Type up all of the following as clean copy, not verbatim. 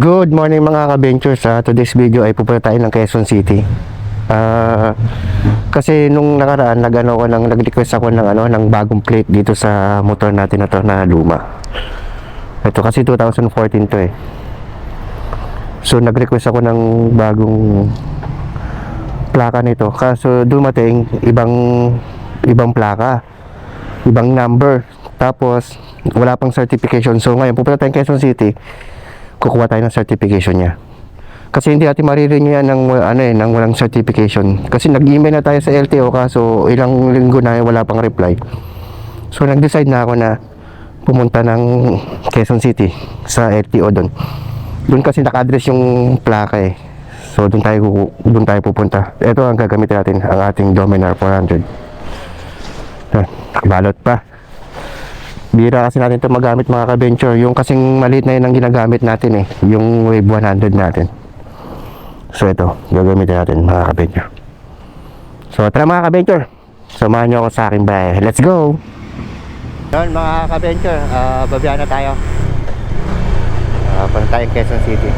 Good morning mga ka-ventures. Today's video ay pupunta tayo ng Quezon City. Kasi nung nakaraan nag-request ako ng bagong plate dito sa motor natin na to na luma. Ito kasi 2014 to eh. So nag-request ako ng bagong plaka nito. Kaso dumating ibang plaka, ibang number. Tapos wala pang certification. So ngayon pupunta tayong Quezon City. Kukuha tayo ng certification niya. Kasi hindi natin marirenew yan ng walang certification. Kasi nag-email na tayo sa LTO kaso ilang linggo na wala pang reply. So nag-decide na ako na pumunta ng Quezon City sa LTO doon. Doon kasi naka-address yung plaka eh. So doon tayo pupunta. Ito ang gagamitin natin, ang ating Dominar 400. Balot pa. Bira kasi natin ito magamit mga ka-venture. Yung kasing maliit na yun ang ginagamit natin eh. Yung Wave 100 natin. So ito, gagamitin natin mga ka-venture. So tara mga ka-venture, samahan nyo ako sa aking bahay. Let's go! Yun mga ka-venture, babiyahan na tayo. Punta tayong Quezon City.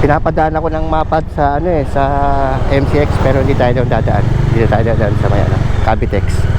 Pinapadaan ako ng mapad sa sa MCX pero hindi tayo doon dadaan. Hindi tayo dadaan sa Cavitex.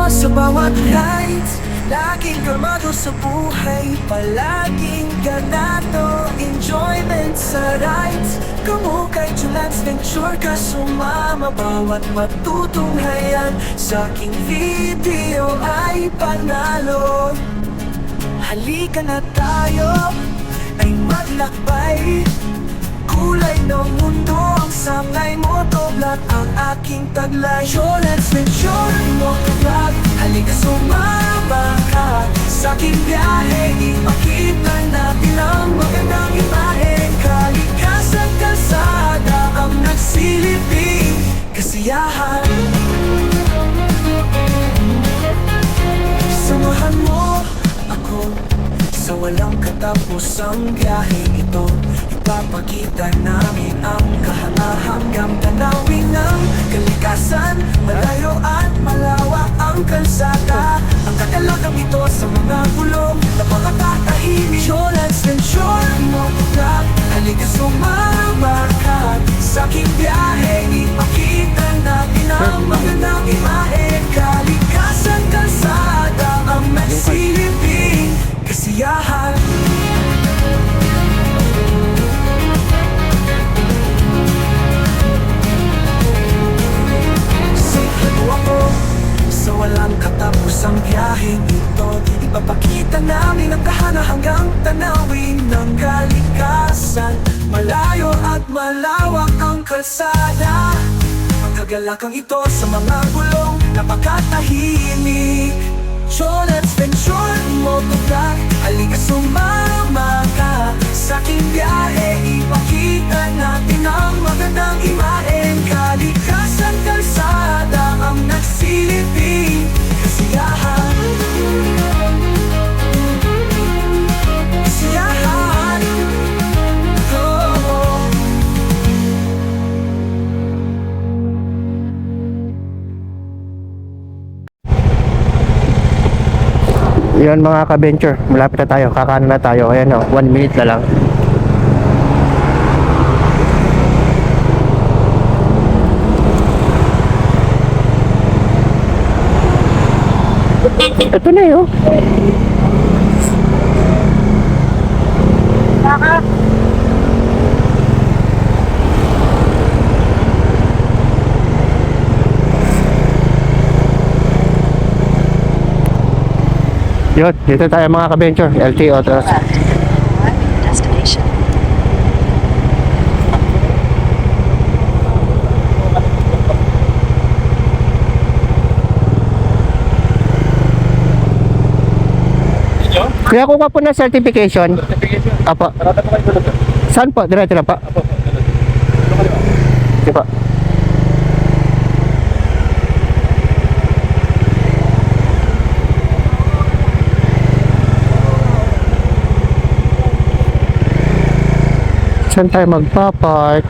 Sa bawat night, laging kalmado sa buhay, palaging ganado, enjoyment sa rides. Kamukay Julans Venture ka sumama, bawat matutunghayan sa aking video ay panalo. Halika na tayo ay maglakbay, kulay ng mundo ang sangay mo, toblat ang aking taglay. Julans Venture Motovlog, halika sumama ka sa aking biyahe, ipakita natin ang magandang imahe. Kalikasan kalsada ang nagsiliping kasiyahan. Samahan mo ako sa walang katapusang biyahe ito. Ipapakita namin ang kahanga-hanggang tanawin ng kalikasan. Malayo at malawak ang kalsada, ang kadalagang ito sa mga gulong na makakatahimik. Julans Venture Motovlog, halika sumama ka sa aking biyahe, ipakita natin ang magandang imahe. Kalikasan kalsada ang nagsiliping kasiyahan. Sa walang katapusang biyaheng ito, ipapakita namin ang kahanga-hanggang tanawin ng kalikasan. Malayo at malawak ang kalsada, ang kagalakang ito sa mga gulong napakatahimik. Julans Venture Motovlog, halika sumama ka sa aking biyahe, ipakita natin ang magandang imahe. Kalikasan kalsada ang nagsiliping kasiyahan. Kasiyahan. Oh. Yan mga ka-venture, malapit na tayo, kakanan na tayo. Ayan 1 minute na lang. Ito na yun. Baka yun, dito tayo mga ka-venture, LTO Destination. Kaya kuha po na certification. Apo. Saan po? Diretso na pa? Sige po. Saan tayo magpa-park?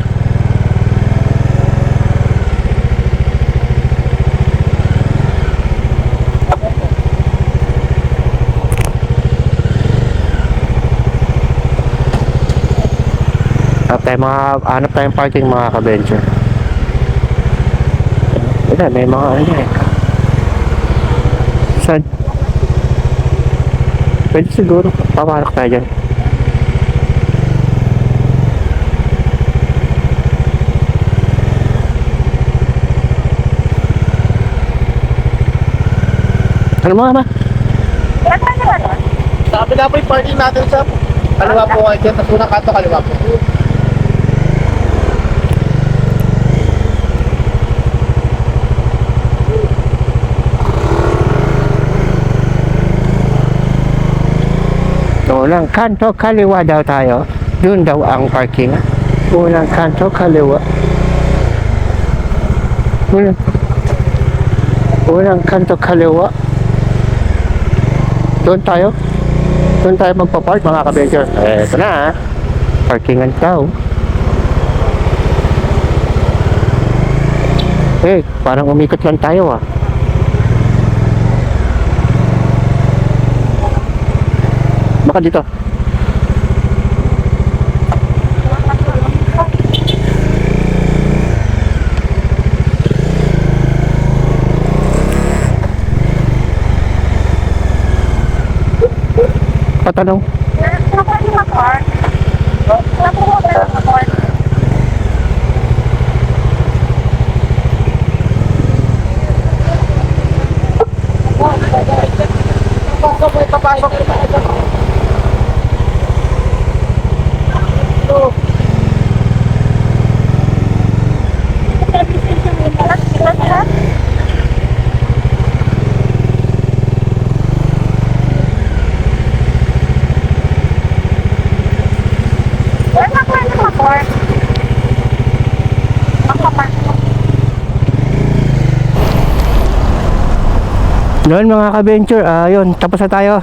hanap tayong parking mga ka-venture. Wala, may mga ano eh. Saan? Pwede siguro, paparok tayo dyan. Ano mga ba? Sa kabila po yung parking natin sa kaliwa po kayo dyan. Tapos unang kanto kaliwa po. Unang kanto kaliwa daw tayo. Doon daw ang parking. Unang kanto kaliwa. Unang kanto kaliwa. Doon tayo. Doon tayo magpa-park mga ka-venture. Ito na. Parkingan tao. Parang umikot lang tayo ah. Baka dito. Patanong. Noon mga ka-venture, yun, tapos na tayo.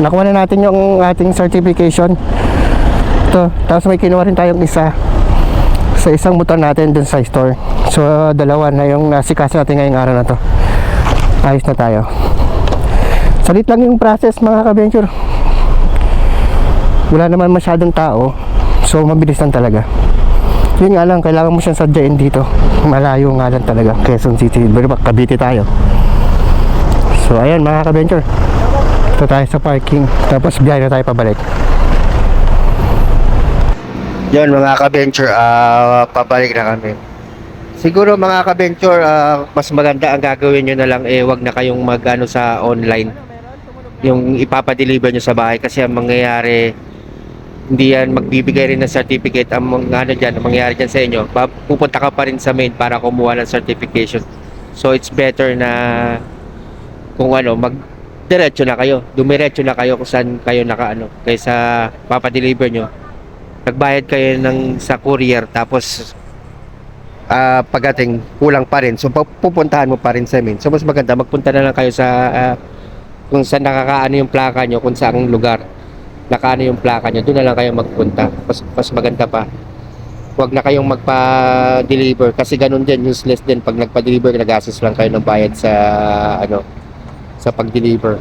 Nakuha na natin yung ating certification. Ito, tapos may kinuha rin tayong isa sa isang motor natin dun sa store. So, dalawa na yung nasikaso natin ngayong araw na to. Ayos na tayo. Salit lang yung process mga ka-venture. Wala naman masyadong tao. So, mabilis lang talaga. Yun nga lang, kailangan mo siyang sadyain dito. Malayo nga lang talaga. Quezon City, Cavite tayo. So ayan mga ka-venture, ito tayo sa parking, tapos biyahe na tayo pabalik. Yan mga ka-venture, pabalik na kami. Siguro mga ka-venture, mas maganda ang gagawin nyo na lang, wag na kayong mag-ano sa online, yung ipapadeliver nyo sa bahay. Kasi ang mangyayari, hindi yan magbibigay rin ng certificate. Ang mangyayari dyan sa inyo, pupunta ka pa rin sa main para kumuha ng certification. So it's better na kung diretso na kayo, dumiretso na kayo kung saan kayo kaysa papadeliver nyo. Nagbayad kayo sa courier, tapos pagdating kulang pa rin, so pupuntahan mo pa rin sa amin. So mas maganda magpunta na lang kayo sa kung saan nakakaano yung plaka nyo, kung saang lugar nakaano yung plaka nyo, doon na lang kayo magpunta. Mas maganda pa, huwag na kayong magpa-deliver, kasi ganun din, useless din pag nagpa-deliver, nagastos lang kayo ng bayad sa sa pag-deliver.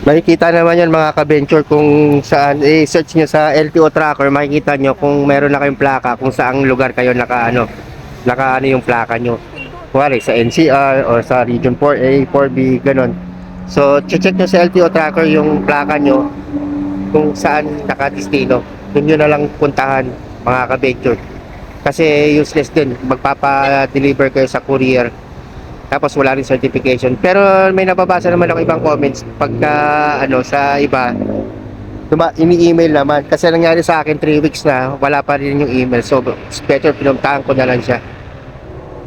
Makikita naman yan mga ka-venture kung saan, search nyo sa LTO tracker, makikita nyo kung meron na kayong plaka, kung saang lugar kayo nakaano yung plaka nyo. Kuwari sa NCR or sa Region 4A, 4B, ganun. So check nyo sa LTO tracker yung plaka nyo kung saan nakadestino. Doon nyo na lang puntahan mga ka-venture. Kasi useless din, magpapa-deliver kayo sa courier tapos wala rin certification. Pero may nababasa naman ako ibang comments pagka sa iba ini-email naman, kasi nangyari sa akin 3 weeks na wala pa rin yung email. So it's better pinuntahan ko na lang siya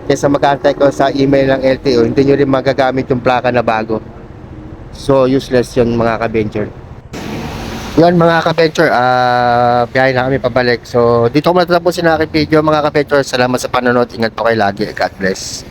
kaysa mag-antay ko sa email ng LTO. Hindi nyo rin magagamit yung plaka na bago. So useless yun mga ka-venture. Yun mga ka-venture, biyahe na kami pabalik. So dito ko matatapusin na aking video mga ka-venture. Salamat sa panonood, ingat po kayo lagi, God bless.